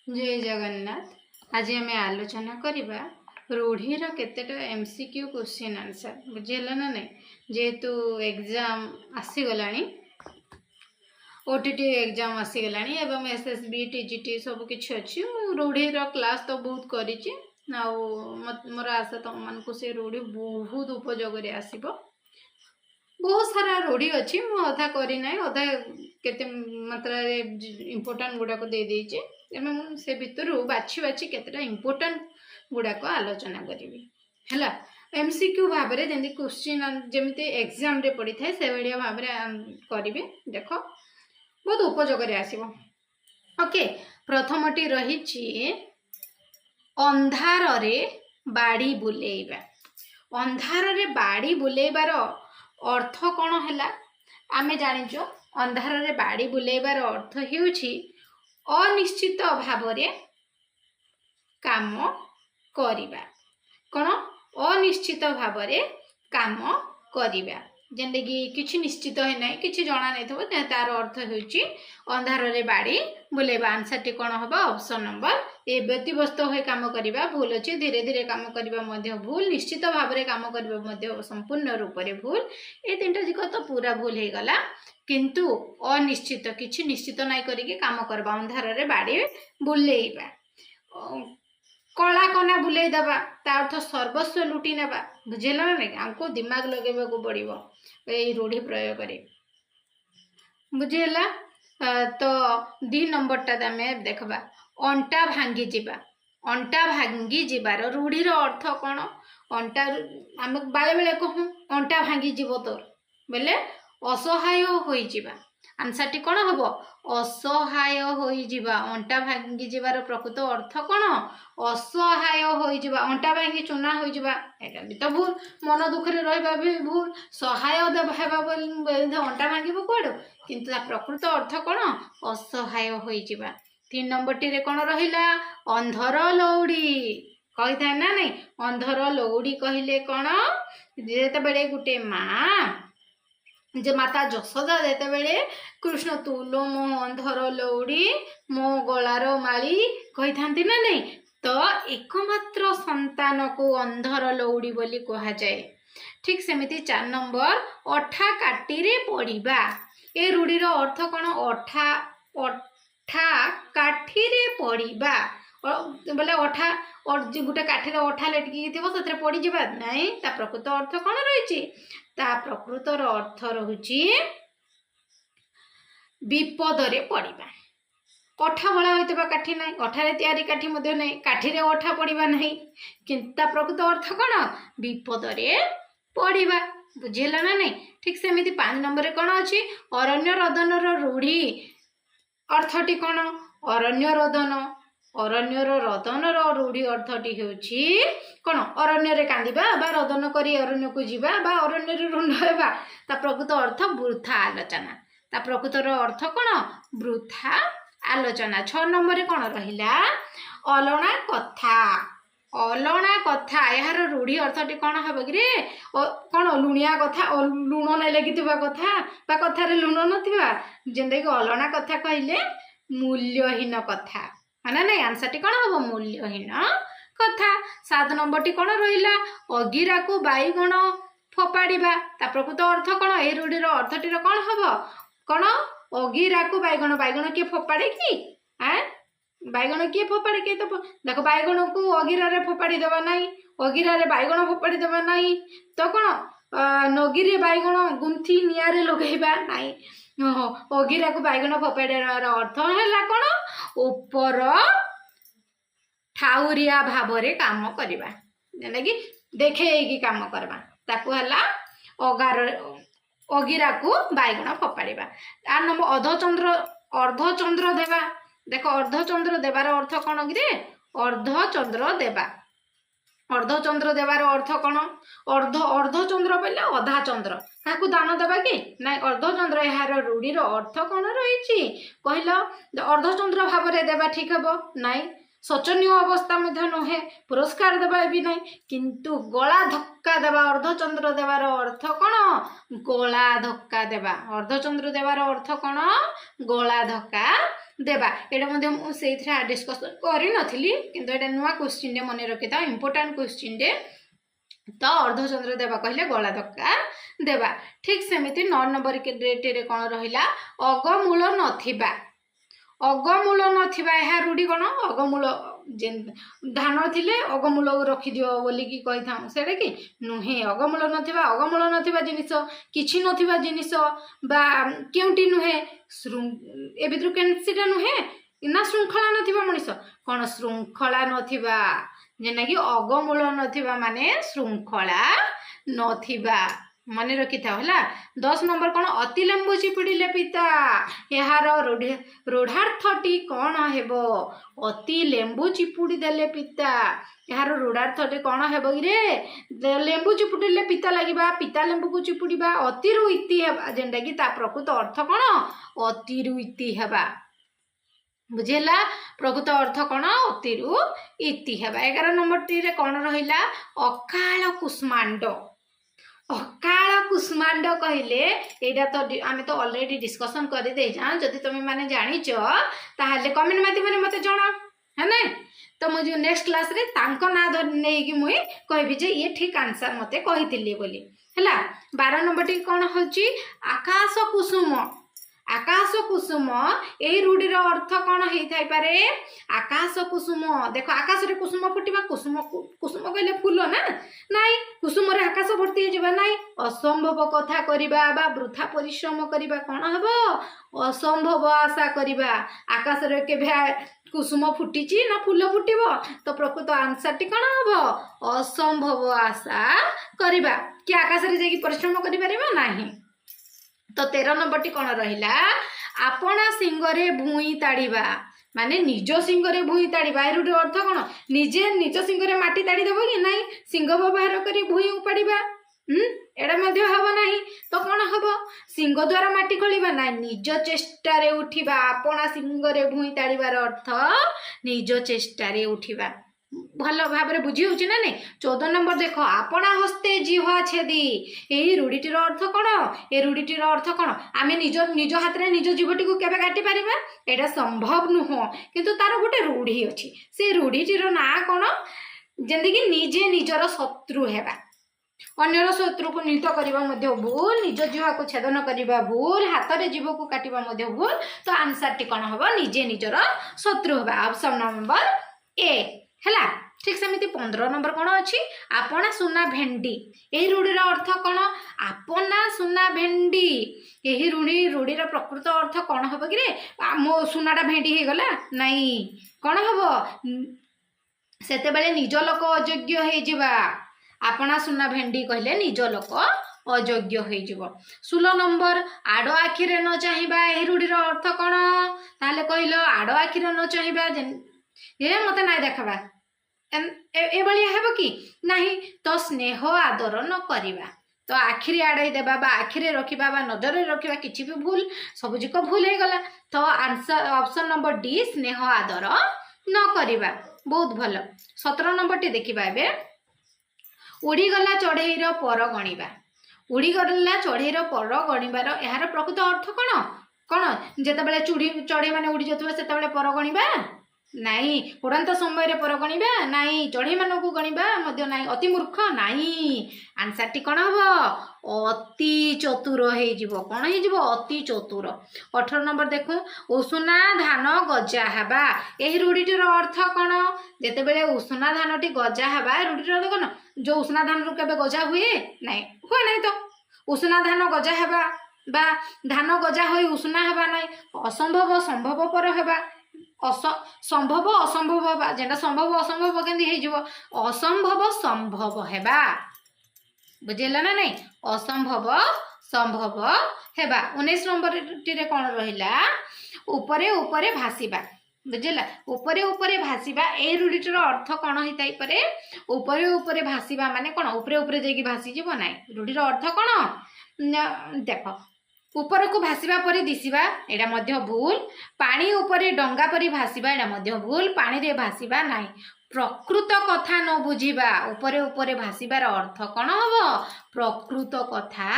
जय जगन्नाथ। आज आम आलोचना करवा रूढ़ीर केतेटा MCQ क्वेश्चन आंसर बुझेगा ना नहीं। जेहेतु एग्जाम आसीगला OTT एग्जाम आसीगला एवं SSB TGT सब किछि अछि। रूढ़ीर क्लास तो बहुत करिछि मोर आशा तुम मानकु से रूढ़ी बहुत उपयोगी आसीबो। बहुत सारा रूढ़ी अच्छी अधा करना अधा केते मात्रा इम्पोर्टाट गुड़ाक दे देइचे एवं से भितर बाछी बाछी केतेटा इम्पोर्टाट गुड़ाक आलोचना करी है। MCQ भाव में जमी क्वेश्चन जमी एग्जाम रे पड़ी थाए से भाया भाव में करेंगे। देख बहुत उपयोगी आसीबो। ओके, प्रथमटी रही अंधार रे बाड़ी बुलेइबा। अंधार रे बाड़ी बुलेइबार अर्थ कौन है आमे जानिचो। अंधार रे बाड़ी बुलेइबार अर्थ हेउछि अनिश्चित भाव रे काम करिबा। कौन अनिश्चित भाव रे काम करिबा जेंदे कि किछि निश्चित है ना किछि जणा नै थबो तार अर्थ हेउछि अंधार रे बाड़ी बुलेइबा। आंसर टी कोन होबा ऑप्शन नंबर ए। व्यतिव्यस्त होय काम करिबा भूल अछि। धीरे धीरे काम करिबा मध्य भूल। निश्चित भाव रे काम करिबा मध्य संपूर्ण रूप रे भूल। ए तीनटा जिक तो पूरा भूल हे गला। किंतु अनिश्चित किछि निश्चित नाइ करिके काम करबा। अंधार रे बाड़ी बुलेइबा। कला कना बुलेइ दबा ता अर्थ सर्वस्व लुटी नेबा। बुझेला ना नहीं। हमको दिमाग लगेबा को पड़िबो ए रूढ़ी प्रयोग करे। बुझेला तो 2 नंबर टा में देखबा अंटा भांगी जिबा। अंटा भांगी जिबार रूढ़ीर अर्थ कौन? अंटा आम बाले बेले कहूँ अंटा भांगी जीव तोर बेले असहाय होई जिबा। आंसर टी कौन हम? असहाय होई जिबा। अंटा भांगी जिबार प्रकृत अर्थ कौन? असहाय होई जिबा। अंटा भांगी चुना होई जिबा एटा भी तो भूल। मन दुख रे रहबा भी भूल। सहाय देबा बोल अंटा भांगीबो कोड किंतु ता प्रकृत अर्थ कौन? असहाय होई जिबा। 3 नंबर टी रे कौन रहिला? अंधर लौड़ी कहि था ना नहीं। अंधर लौड़ी कहिले कौन? जेते बेले गुटे माँ जे माता यशोदा जेते बेले कृष्ण तुलो मो अंधर लौड़ी मो गलार माली कहि थांती ना नहीं। तो एकमात्र संतान को अंधर लौड़ी बोली कहा जाए। ठीक सेमिति 4 नंबर अठा काटी रे पड़िबा। ए रूढ़ीर अर्थ कौन? अठा अठा काठी रे पड़िबा बोले अठा और गोटे काठीर अठा लटकी थी से पड़ जा नहीं। ता प्रकृत अर्थ कौन रही? ता प्रकृतर अर्थ रहुची विपद रे पड़िबा। अठा भला होइतबा काठी नहीं। अठारे तैयारी काठी मध्य नहीं। काठी रे अठा पड़िबा नहीं किंतु प्रकृत अर्थ कौन? विपद रे पड़िबा। बुझेला ना नहीं। ठीक सेमिति 5 नंबर रे कौन अछि? अरण्य रोदनर रूढ़ी अर्थटी कौन? अरण्य रोदन। अरण्यर रोदनर रूढ़ी अर्थटी हेउछि कौन? अरण्य रे कांदिबा बा रोदन करी अरण्य को जीवा बा अरण्य रे रुंड हेबा। ता प्रकृत अर्थ वृथा आलोचना। ता प्रकृतर अर्थ कौन? वृथा आलोचना। 6 नंबर रे कौन रहिला? अलणा कथा। अलणा कथा यार रूढ़ी अर्थटी कौन हबो कि रे? कौन? लुणिया कथा। लुण नै लगितबा कथा बा कथा रे लुण नथिबा जेंदे कि अलणा कथा कहिले मूल्यहीन कथा माना नहीं। आंसर टी कौन हम? मूल्यहीन कथा। 7 नंबर टी कौन रहिला? अगिरा को बैगण फोपाड़िबा। ता प्रकृत अर्थ कौन? ए रूढ़ीर अर्थटीर कौन हम? कौन? अगिरा को बैगण। बैगण किए फोपाड़े कि? बैगण किए फोपाड़े कि? तो देखो बैगण को अगिरा रे फोपाड़ी देबा नहीं। अगिरा रे बैगण फोपाड़ी देबा नहीं तो कौन? नगिरे बैगण गुंथी नियारे लगेबा नहीं। अगिरा को बैगण फोपाड़ार अर्थ है कौन? ऊपर ठाउरिया भाव रे काम करबा जेना कि देखे काम करबा ताकू हला अगार अगिरा को बैगण फोपाड़िबा। 8 नंबर अर्धचंद्र। अर्धचंद्र देबा। देखो अर्धचंद्र देबार अर्थ कौन कि रे? अर्धचंद्र देबा। अर्धचंद्र देवार अर्थ कौन? अर्धचंद्र बोले अधा चंद्र ताकू दान देबा कि नहीं। अर्धचंद्र यार रूढ़ीर अर्थ कौन रही कहल? अर्धचंद्र भाव रे देबा ठीक हेबो नहीं। शोचनीय अवस्था मध्य नुहे। पुरस्कार देबा भी नहीं किंतु गला धक्का देबा। अर्धचंद्र देवार अर्थ कौन? गला धक्का देबा। अर्धचंद्र देवार अर्थ कौन? गला धक्का देबा एटा मध्ये मु सेइथरा डिस्कशन करि नथिली किंतु एटा नुवा क्वेश्चन दे मने रखिता इंपोर्टेंट क्वेश्चन दे तो अर्धचंद्र देवा कहले गला धक्का देवा ठीक सेमिति 9 नंबर के डेट रे कोन रहिला अगमूल नथिबा अगमूल नथिबा एहा रूढी कोन अगमूल धान थिले अगमूल रखि दियो बोली की कहि था सेडा कि नुहे अगमूल नथिबा जिनिस किछि नथिबा जिनिस बा केउटी नुहे ए बिद्रु केनसिटा नुहे ना श्रृंखला नथिबा मनिस कोन श्रृंखला नथिबा जेना कि अगमूल नथिबा माने श्रृंखला नथिबा मने रखि था होला 10 नंबर कोन अति लेंबु चिपुडिले पिता एहार रूढ़ार्थटी कोन हेबो अति लेंबु चिपुडी देले पिता एहार रूढ़ार्थटी कोन हेबो रे लेंबु चिपुडिले पिता लागिबा पिता लेंबु को चिपुडीबा अति रु इति हेबा जेंडा कि ता प्रकृत अर्थ कोन अति रु इति हेबा बुझेला प्रकृत अर्थ कोन अति रु इति हेबा 11 नंबर टी रे कोन रहिला अकाल कुष्मांड अकाल कुष्मांड कहले एटा तो आमे तो ऑलरेडी डिस्कशन कर दे जा जदि तुम माने जानिचो ताहले कमेंट माध्यम रे मते जणा है नै तो मुझे नेक्स्ट क्लास रे तांको ना नै कि मुई कहबी जे ये ठीक आंसर मते कहितिले बोली हला 12 नंबर टी कोन होची आकाश कुसुम ए रूढ़ी अर्थ कौन होता पारे आकाश कुसुम देख आकाश रे कुसुम फुटिबा कुसुम कहले फूल ना नाई कुसुम रे आकाश भर्ती हो नाई असंभव कथा करिबा बा वृथा परिश्रम करिबा कौन हबो असंभव आशा करिबा आकाश रे केभे कुसुम फुटिची ना फूल फुटिबो तो प्रकृत आंसर टी कौन हबो असंभव आशा करिबा कि आकाश रे जाई परिश्रम करि परिबा नाही तो 13 नंबर टी कौन रहिला आपना सिंगरे भूई ताड़ीबा माने निज सिंगरे भूई ताड़ीबा एरुड अर्थ कौन निजे निज सिंगरे माटी ताड़ी देबो कि नाही सिंग व्यवहार करी भूई उपाड़ीबा एडा मध्य हबो नाही तो कौन हबो सिंग द्वारा माटी खोलिबा ना निज चेष्टा रे उठिबा आपना सिंगरे भूई ताड़ीबार अर्थ निज चेष्टा रे उठिबा भल भाव में बुझी होची ना नहीं 14 नंबर देख आपना हस्ते जिह्वा छेदी यही रूढ़ीटीर अर्थ कौन ए रूढ़ीटीर अर्थ कौन आमे निज निज हाथ में निज जीवटी को केबे काटी परिबा एटा संभव नुह किंतु तार गोटे रूढ़ी अछि से रूढ़ीटीर ना कौन जेंदी कि निजे निजर शत्रु हेबा अन्यर शत्रु को निहित करबा मध्य भूल निज जीवा को छेदन करबा भूल हाथ रे जीव को काटिबा मध्य भूल तो आंसर टी कौन हबो निजे निजर शत्रु हेबा ऑप्शन नंबर ए हैला ठीक सेमिति 15 नंबर कौन अच्छी आपना सुना भेंडी यही रूढ़ीर अर्थ कौन आपना सुना भेंडी यही रूढ़ीर प्रकृत अर्थ कौन हम कि मो सुनाटा भेंडी हो गला नाई कौन हम से निज लोक अयोग्य हो आपना सुना भेंडी कहले निज लोक अयोग्य हो 16 नंबर आड़ आखिरे न चाहिबा यही रूढ़ीर अर्थ कौन ताले कहलो आड़ आखिरे न चाहिबा ये मते नाई देखबा ए भलिया हेबो कि नाही तो स्नेह आदर न करिबा तो आखिरी आड़ाई देबा बा आखिरे रखिबा बा नजर रखिबा किछि भी भूल सबुजिक भूल हे गला तो आंसर ऑप्शन नंबर डी स्नेह आदर न करिबा बहुत भलो 17 नंबर टी देखिबा एबे उड़ी गला चढ़ेईर पर गणिबा उड़ी गला चढ़ेईर पर गणिबार एहार प्रकृत अर्थ कोन कोन जेतेबेले चढ़ेई माने उड़ी जतबे सेतेबेले पर गणिबा नाई उड़ांत समय रे पर गणिबा नाई चढ़ेई मानू को गणिबा मध्य नाई अति मूर्ख नाई आंसर टी कोन हबो अति चतुर हे जिवो कोन हे जिवो अति चतुर 18 नंबर देखो उषुना धान गजा हबा एही रूढ़ीटीर अर्थ कोन जेते बेले उषुना धान टी गजा हबा रूढ़ीटीर अर्थ कोन जो उषुना धान रु केबे गजा हुए नाई तो उषुना धान गजा हबा बा धान गजा होई उषुना हबा नाई असंभव संभव पर हबा संभव असंभव हेबा जेंटा संभव असंभव केंदी हे जिवो असंभव संभव हेबा बुझेला ना नहीं असंभव संभव हेबा 19 नंबर टी कौन रहिला ऊपरे ऊपरे भासीबा बुझेला ऊपरे ऊपरे भासीबा ए रूढ़ीटर अर्थ कौन होता पारे ऊपरे ऊपरे भासीबा माने कौन ऊपरे ऊपरे जाई भासी जीव ना रूढ़ीर अर्थ कौन देख ऊपर को भासीबा परी दिसिबा एटा मध्य भूल पानी ऊपरे डंगा परी भासीबा एटा मध्य भूल पानी रे भासीबा नाही प्रकृत कथा न बुझीबा ऊपरे ऊपरे भासीबार अर्थ कौन हबो प्रकृत कथा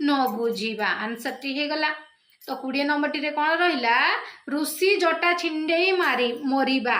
न बुझीबा आंसर टी हे गला तो 20 नंबर टी कौन रहा ऋषि जटा छिंडे मारी मरिबा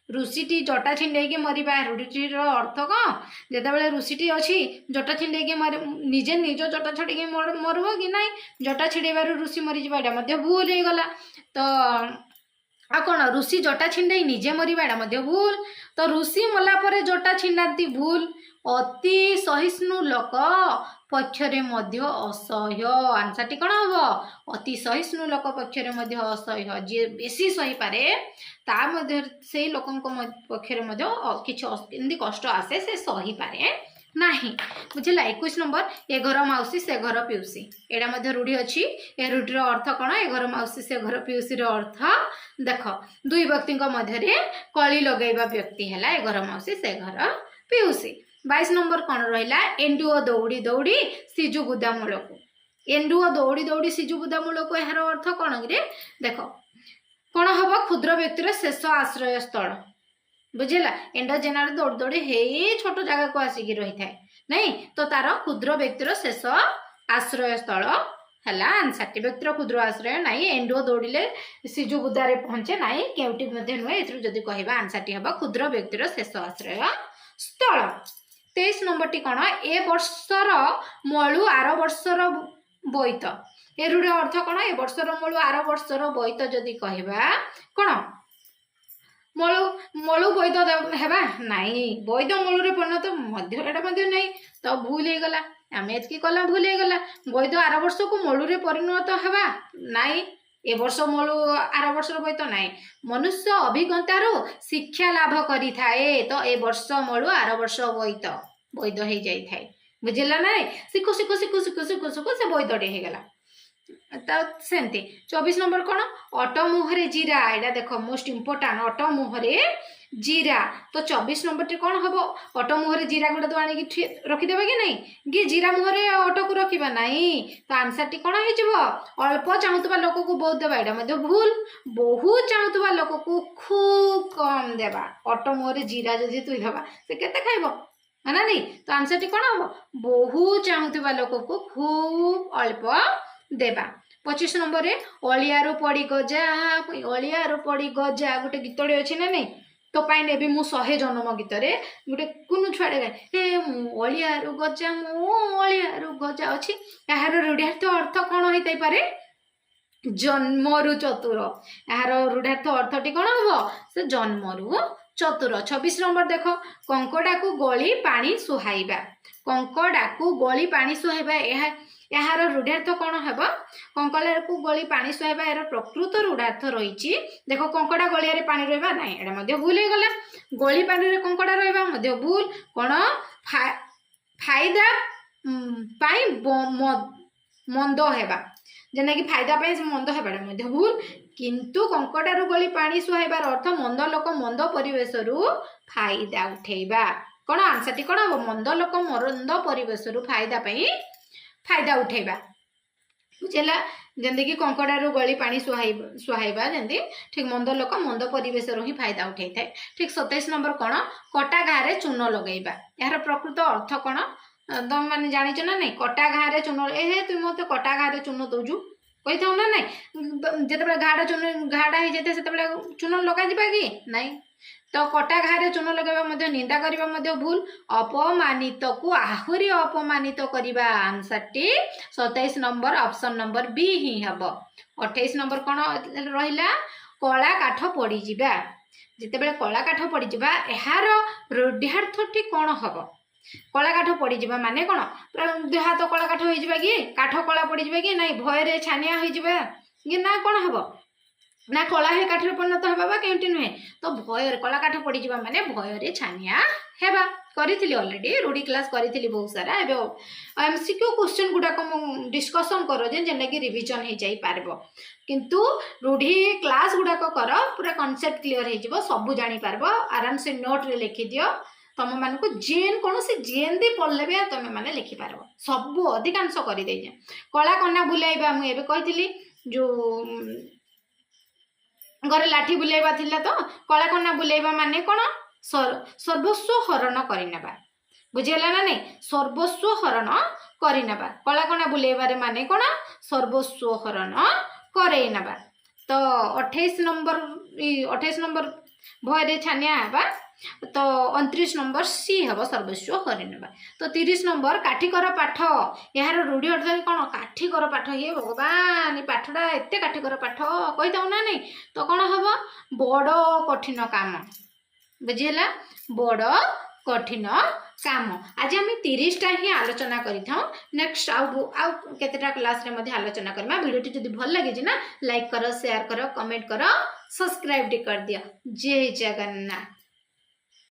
ऋषिटी जटा छिंडे मरिबा रूढ़ीटीर अर्थ कौन जिते ऋषिटी अच्छी जटा छिंडे निजे निज जटा छड़ी मरब कि ना जटा छिड़ेबार ऋषि मरीजा भूल हो गला तो आ कौन ऋषि जटा छिंडे निजे मरवा भूल तो ऋषि मला पर जटा छिंडाती भूल अति सहिष्णु लोक पक्षरे मध्य असह्य आंसर टी कौन हम अति सहिष्णु लोक पक्षरे मध्य असह्य जी बेसी सही पारे ता मध्य से लोक पक्षरे मध्य किसी कष्ट आसे से सही पारे नहीं बुझला 21 नंबर ए घर माउसी से घर पिउसी एटा मध्य रूढ़ी अच्छी ए रूढ़ीर अर्थ कौन ए घर माउसी से घर पिउसी अर्थ देख दुई व्यक्ति मध्य कली लगेगा व्यक्ति है ए घर माउसी से घर पिउसी 22 नंबर कौन रहा एंडुओ दौड़ी दौड़ी सिजु बुदा मूल को एंडुओ दौड़ी दौड़ी सिजु बुदा मूल को यार अर्थ कौन रे देख कौन हम क्षुद्र व्यक्तिर शेष आश्रय स्थल बुझेगा एंडो जेनार दौड़ दौड़ी हे छोट जगह को आसिक रही था नहीं तो तार क्षुद्र व्यक्तिर शेष आश्रय स्थल है आंसर व्यक्तिर क्षुद्र आश्रय नाई एंडो दौड़े सिजु बुदारे पहुंचे नाई केउटी नुहे जदि कह आंसर टी हम क्षुद्र व्यक्तिर शेष आश्रय स्थल 23 नंबर टी कौन ए वर्षर मलु आर वर्षर बोईत ए रूढ़ अर्थ कौन ए वर्षर मलु आर वर्षर बोईत जदि कहवा कौन मलु मलु बैद हेबा नाई बैद मलुरे परिणत मध्य नहीं तो भूल हो गला आम एतकी कला भूल हो गला बैद आर वर्ष को मलुरे परिणत हेबा नाई ए वर्ष मलु आर वर्ष बैत नाई मनुष्य अभिज्ञतारू शिक्षा लाभ करि थाए तो ए वर्ष मलु आर वर्ष बैत बैद हो जाए बुझेगा ना शिखु शिखु शिखु शिखु शिखु शिखु से बैदटे हो गला सेमती 24 नंबर कौन अट मुहरे जीरा एटा देख मोस्ट इम्पोर्टाट अट मुहरे जीरा तो 24 नंबर टी कौन हम अट मुहरे जीरा गुड़ा तो आनिकी रखिदेबा कि नहीं कि जीरा मुहरे अट को रखा नहीं तो आंसर टी कौन हो अल्प चाहूबा लोक को बहुत देवा यहाँ भूल बहुत चाहूबा लोक को खूब कम देवा अट मुहरे जीरा जदि तुईदबा से केते खाइब है ना नहीं तो आंसर टी कौन हम बहुत चाहूबा लोक को खूब अल्प देवा 25 नंबर रे अलियारू पड़ी गजा अलियारू पड़ी गजा गोटे गीतटे अच्छी ना नहीं तो पाई नेबी मु 100 जन्म गीत रे गोटे कुनु छुआड़े हे अलियारू गजा मु अलियारू गजा अच्छी यार रूढ़ार्थ अर्थ कौन होता पारे जन्मरु चतुर यार रूढ़ार्थ अर्थटी कौन हम से जन्मरु चतुर 26 नंबर देख कंकड़ा को गली पानी सुहाइबा कंकड़ा को गली पानी सुहाइबा यार रूढ़ार्थ कौन है कंकड़ा को गली पानी सुहाइबा यार प्रकृत रूढ़ार्थ रही देख कंकड़ा गलिया पानी रहा ना यहाँ भूल हो गला गली पानी रे कंकड़ा रहा भूल कौन फायदा पाई मंद हेबा जेना कि फायदा पाई मंद हेबाटा भूल किंतु कंकड़ारू गली पानी सुहाइबार अर्थ मंद लोक मंद परिवेश फायदा उठेबा कौन आंसर टी कौन हम मंद लोक मंद परिवेश फायदा उठेबा बुझेगा जमी कि कंकड़ारू गली पानी सुहाइबा जमी ठीक मंद लोक मंद परिवेश ही फायदा उठे थाए ठीक 27 नंबर कौन कटा घारे चून लगेबा यार प्रकृत अर्थ कौन तुम मैंने जाच ना नहीं कटा घारे चून ए तुम मत कटा घारे चून दौजु कही था ना नहीं जिते घाड़ा चून घाड़ा हो जाए से चून लगा कि नहीं तो कटा घारे चून लगे निंदा करवा भूल अपमानित को आहुरी अपमानित करवा आंसर टी 27 नंबर ऑप्शन नंबर बी ही हम 28 नंबर कौन रहा कला काठ पड़ जा जिते कला काठ पड़ जा यार रूढ़ार्थटी कौन हम कला काठ पड़ जा माने कौन पूरा देह हाथ कला काठ हो कि काठ कला पड़ जा कि नहीं भय छानिया हो कि ना कौन हम ना कला हे काठर परिणत होगा केउटी नुहे तो भयर कला काठ पड़ जा माने भयर छानिया हेबा करी ऑलरेडी रूढ़ी क्लास करी बहुत सारा एवं एमसीक्यू क्वेश्चन गुड़ाक डिस्कसन कर जेना कि रिविजन हो जाई पारबो किंतु रूढ़ी क्लास गुड़ाक कर पूरा कॉन्सेप्ट क्लियर हो सब जानी पारबो आराम से नोट रे लिखि दियो तुम मान को जेन कौन से जेन दी पढ़ले भी तुम मैंने लिखिपार सब अधिकांश कर कला कन्या बुलाइबा मुझे कही जो घरे लाठी बुलाइबा थिला तो कला कन्या बुलाइबा माने कौन सर्वस्व हरण करनेबा बुझेगा ना नहीं सर्वस्व हरण करनेबा कला कन्या बुलाइबारे माने कौन सर्वस्व हरण करे नबा तो 28 नंबर भय छानिया हेबा तो 29 नंबर सी हम सर्वस्व हरि नेबा तो 30 नंबर काठिकर पाठ यार रूढ़ी अर्थ कौन काठिकर पाठ ये भगवान पाठटा एत काठिकर पाठ कही दऊ ना नहीं तो कौन हम बड़ कठिन काम बुझीला बड़ कठिन काम आज आम 30टा ही आलोचना करिथाउ नेक्स्ट आउ केतेटा क्लास रे मध्ये आलोचना करबा वीडियोटी जदि भल लागे ना लाइक करो शेयर करो कमेंट करो सब्सक्राइब कर दिया जय जगन्नाथ।